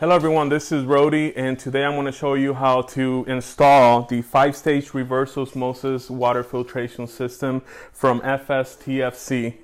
Hello everyone, this is Rody, and today I'm going to show you how to install the 5-stage reverse osmosis water filtration system from FS-TFC.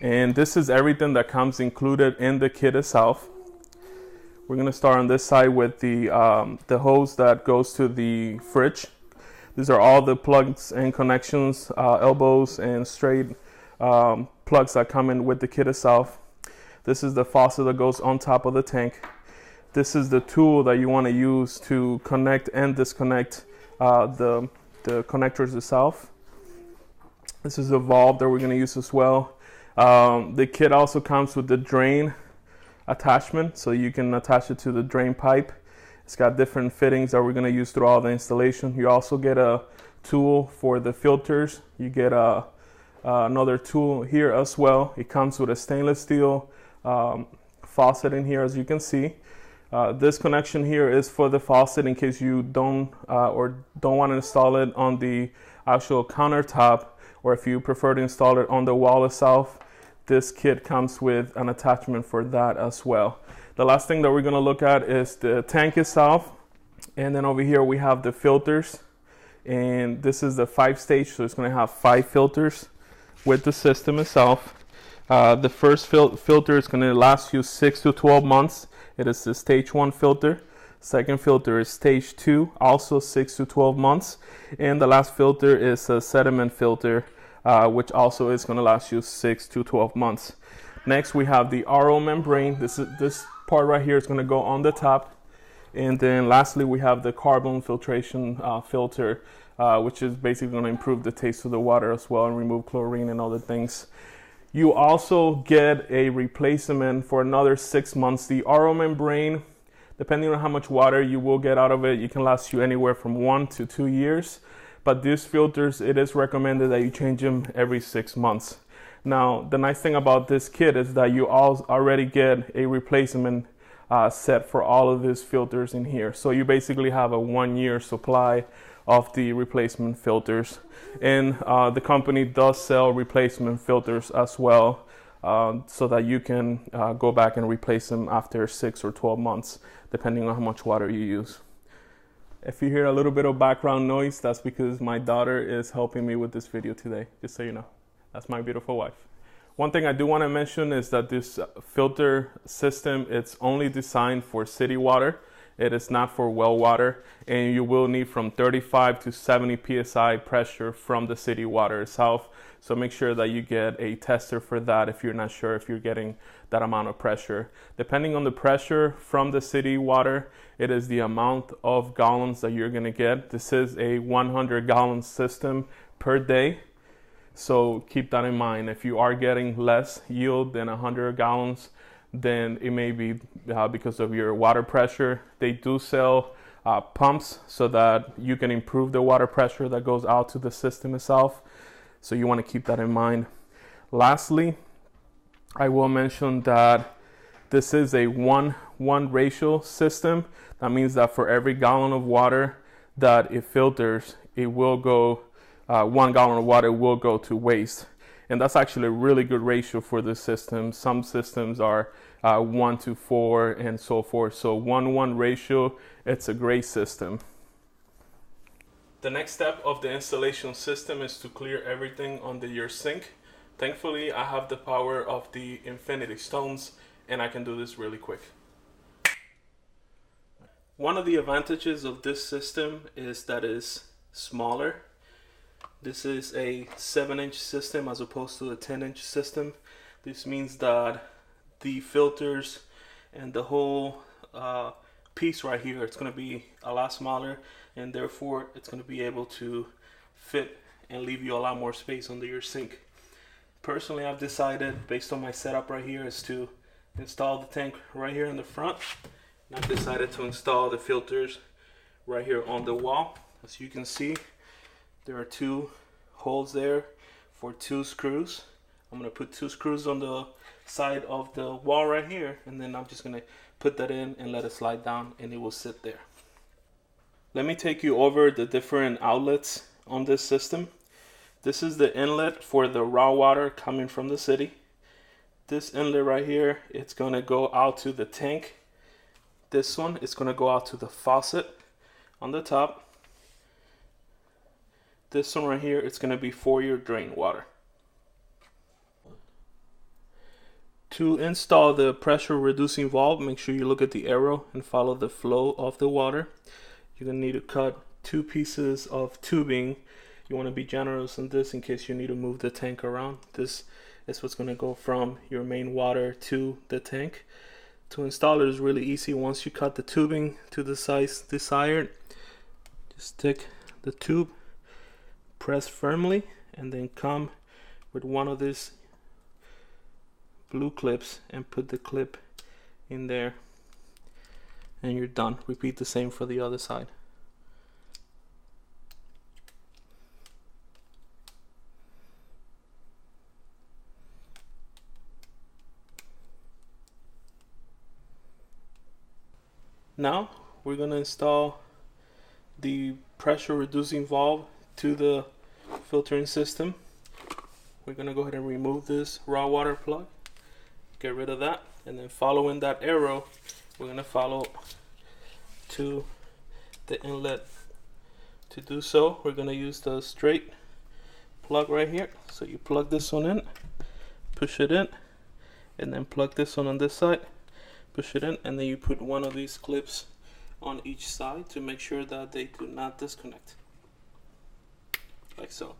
And this is everything that comes included in the kit itself. We're going to start on this side with the hose that goes to the fridge. These are all the plugs and connections, elbows and straight plugs that come in with the kit itself. This is the faucet that goes on top of the tank. This is the tool that you want to use to connect and disconnect the connectors itself. This is the valve that we're going to use as well. The kit also comes with the drain attachment, so you can attach it to the drain pipe. It's got different fittings that we're going to use throughout the installation. You also get a tool for the filters. You get another tool here as well. It comes with a stainless steel faucet in here, as you can see. This connection here is for the faucet in case you don't want to install it on the actual countertop, or if you prefer to install it on the wall itself. This kit comes with an attachment for that as well. The last thing that we're going to look at is the tank itself, and then over here we have the filters, and this is the 5-stage, so it's going to have 5 filters with the system itself. The first filter is going to last you 6 to 12 months. It is the stage 1 filter. Second filter is stage 2, also 6 to 12 months. And the last filter is a sediment filter, which also is going to last you 6 to 12 months. Next, we have the RO membrane. This part right here is going to go on the top. And then lastly, we have the carbon filtration filter, which is basically going to improve the taste of the water as well and remove chlorine and other things. You also get a replacement for another 6 months. The RO membrane, depending on how much water you will get out of it, it can last you anywhere from 1 to 2 years. But these filters, it is recommended that you change them every 6 months. Now, the nice thing about this kit is that you already get a replacement set for all of these filters in here. So you basically have a 1-year supply of the replacement filters. And the company does sell replacement filters as well, so that you can go back and replace them after 6 or 12 months, depending on how much water you use. If you hear a little bit of background noise, that's because my daughter is helping me with this video today, just so you know. That's my beautiful wife. One thing I do want to mention is that this filter system, it's only designed for city water. It is not for well water, and you will need from 35 to 70 psi pressure from the city water itself. So make sure that you get a tester for that if you're not sure if you're getting that amount of pressure. Depending on the pressure from the city water, it is the amount of gallons that you're going to get. This is a 100-gallon system per day. So keep that in mind. If you are getting less yield than 100 gallons, then it may be because of your water pressure. They do sell pumps so that you can improve the water pressure that goes out to the system itself. So you want to keep that in mind. Lastly, I will mention that this is a 1:1 ratio system. That means that for every gallon of water that it filters, it will go 1 gallon of water will go to waste. And that's actually a really good ratio for this system. Some systems are 1 to 4 and so forth. So 1:1 ratio, it's a great system. The next step of the installation system is to clear everything under your sink. Thankfully, I have the power of the Infinity Stones, and I can do this really quick. One of the advantages of this system is that it's smaller. This is a 7-inch system as opposed to a 10-inch system. This means that the filters and the whole piece right here, it's going to be a lot smaller, and therefore it's going to be able to fit and leave you a lot more space under your sink. Personally, I've decided, based on my setup right here, is to install the tank right here in the front. And I've decided to install the filters right here on the wall. As you can see, there are 2 holes there for 2 screws. I'm going to put 2 screws on the side of the wall right here, and then I'm just going to put that in and let it slide down, and it will sit there. Let me take you over the different outlets on this system. This is the inlet for the raw water coming from the city. This inlet right here, it's going to go out to the tank. This one is going to go out to the faucet on the top. This one right here, it's going to be for your drain water. To install the pressure reducing valve, make sure you look at the arrow and follow the flow of the water. You're going to need to cut 2 pieces of tubing. You want to be generous in this in case you need to move the tank around. This is what's going to go from your main water to the tank. To install it is really easy. Once you cut the tubing to the size desired, just stick the tube, press firmly, and then come with one of these blue clips and put the clip in there, and you're done. Repeat the same for the other side. Now we're going to install the pressure reducing valve to the filtering system. We're going to go ahead and remove this raw water plug, get rid of that, and then following that arrow, we're going to follow to the inlet. To do so, we're going to use the straight plug right here. So you plug this one in, push it in, and then plug this one on this side, push it in, and then you put one of these clips on each side to make sure that they do not disconnect, like so.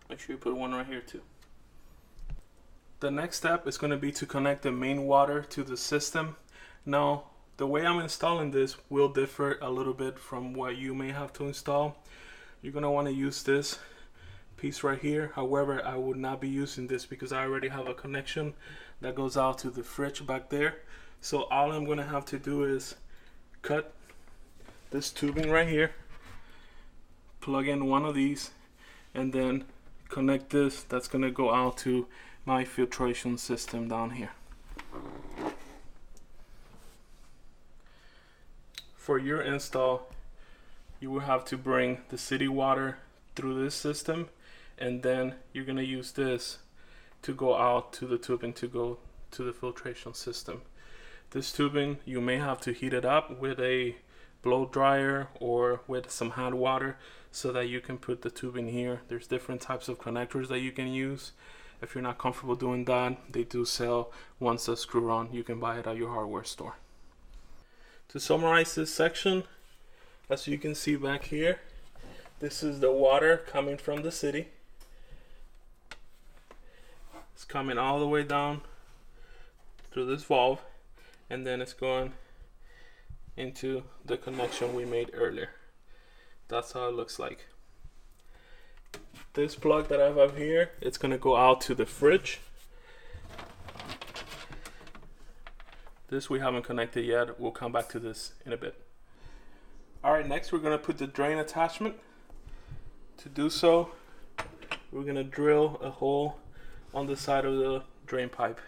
Make sure you put one right here too. The next step is going to be to connect the main water to the system. Now, the way I'm installing this will differ a little bit from what you may have to install. You're going to want to use this piece right here. However, I would not be using this because I already have a connection that goes out to the fridge back there. So all I'm going to have to do is cut this tubing right here, plug in one of these, and then connect this. That's going to go out to my filtration system down here. For your install, you will have to bring the city water through this system, and then you're going to use this to go out to the tubing to go to the filtration system. This tubing, you may have to heat it up with a blow dryer or with some hot water so that you can put the tubing here. There's different types of connectors that you can use. If you're not comfortable doing that, they do sell ones that screw on. You can buy it at your hardware store. To summarize this section, as you can see back here, this is the water coming from the city. It's coming all the way down through this valve, and then it's going into the connection we made earlier. That's how it looks like. This plug that I have here, it's going to go out to the fridge. This we haven't connected yet. We'll come back to this in a bit. Alright, next we're going to put the drain attachment. To do so, we're going to drill a hole on the side of the drain pipe.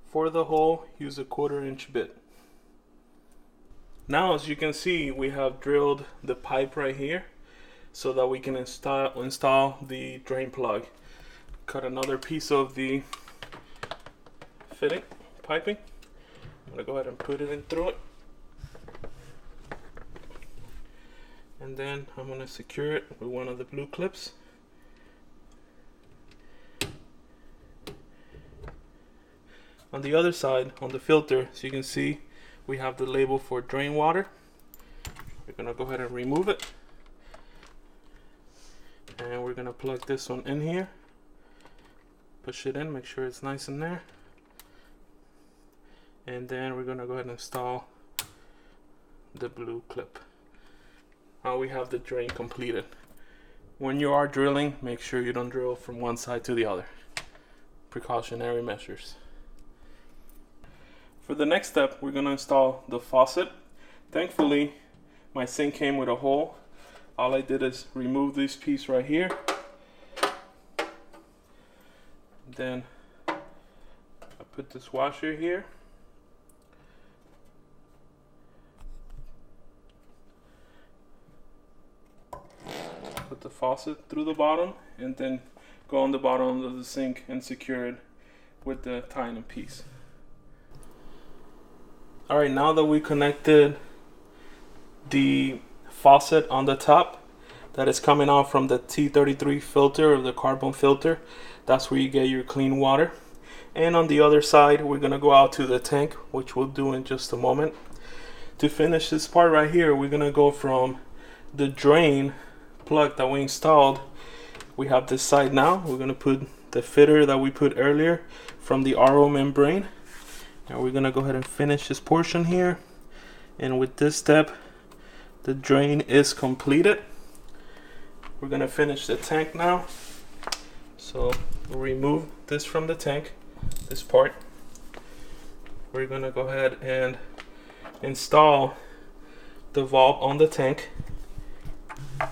For the hole, use a 1/4 inch bit. Now, as you can see, we have drilled the pipe right here so that we can install the drain plug. Cut another piece of the fitting piping. I'm gonna go ahead and put it in through it, and then I'm gonna secure it with one of the blue clips. On the other side, on the filter, so you can see we have the label for drain water. We're gonna go ahead and remove it, and we're gonna plug this one in here, push it in, make sure it's nice in there, and then we're gonna go ahead and install the blue clip. Now we have the drain completed. When you are drilling, make sure you don't drill from one side to the other. Precautionary measures. For the next step, we're going to install the faucet. Thankfully, my sink came with a hole. All I did is remove this piece right here. Then I put this washer here. Put the faucet through the bottom, and then go on the bottom of the sink and secure it with the tie-in piece. All right, now that we connected the faucet on the top that is coming out from the T33 filter, or the carbon filter, that's where you get your clean water. And on the other side, we're gonna go out to the tank, which we'll do in just a moment. To finish this part right here, we're gonna go from the drain plug that we installed. We have this side now. We're gonna put the fitter that we put earlier from the RO membrane. Now we're gonna go ahead and finish this portion here. And with this step, the drain is completed. We're gonna finish the tank now. So we'll remove this from the tank, this part. We're gonna go ahead and install the valve on the tank. Go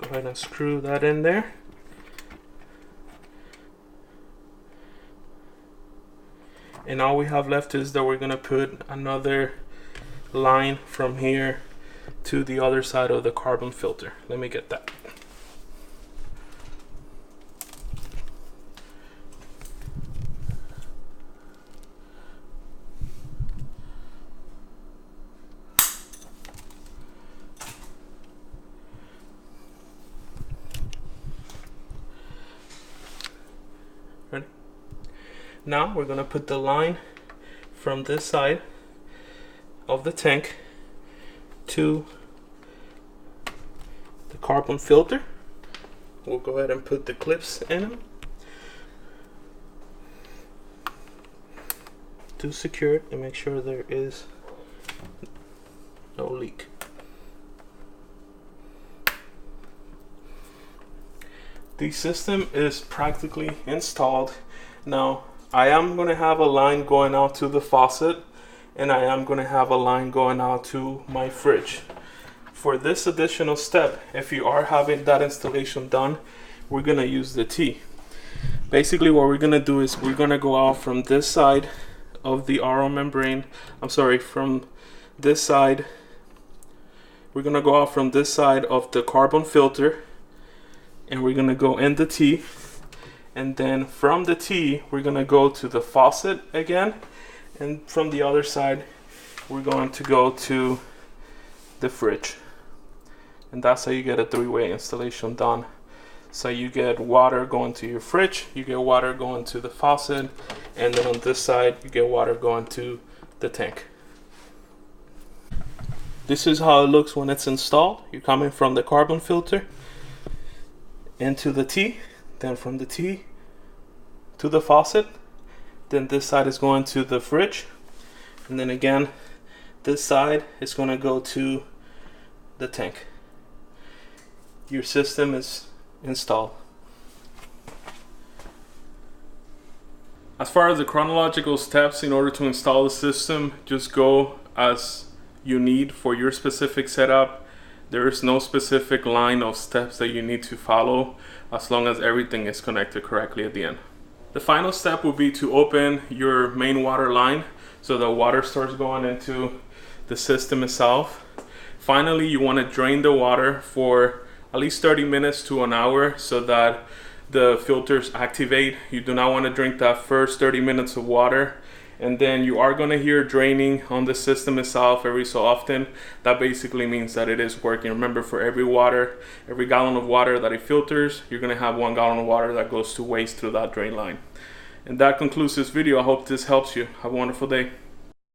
ahead and screw that in there. And all we have left is that we're gonna put another line from here to the other side of the carbon filter. Let me get that. Ready? Now we're gonna put the line from this side of the tank to the carbon filter. We'll go ahead and put the clips in them to secure it and make sure there is no leak. The system is practically installed. Now I am going to have a line going out to the faucet, and I am going to have a line going out to my fridge. For this additional step, if you are having that installation done, we're going to use the T. Basically what we're going to do is we're going to go out from this side of the RO membrane. From this side. We're going to go out from this side of the carbon filter, and we're going to go in the T. And then from the T, we're going to go to the faucet again. And from the other side, we're going to go to the fridge. And that's how you get a three-way installation done. So you get water going to your fridge, you get water going to the faucet, and then on this side, you get water going to the tank. This is how it looks when it's installed. You're coming from the carbon filter into the T, then from the T to the faucet, then this side is going to the fridge, and then again this side is going to go to the tank. Your system is installed. As far as the chronological steps in order to install the system, just go as you need for your specific setup. There is no specific line of steps that you need to follow, as long as everything is connected correctly at the end. The final step will be to open your main water line so the water starts going into the system itself. Finally, you want to drain the water for at least 30 minutes to an hour so that the filters activate. You do not want to drink that first 30 minutes of water. And then you are going to hear draining on the system itself every so often. That basically means that it is working. Remember, for every gallon of water that it filters, you're going to have 1 gallon of water that goes to waste through that drain line. And that concludes this video. I hope this helps you. Have a wonderful day.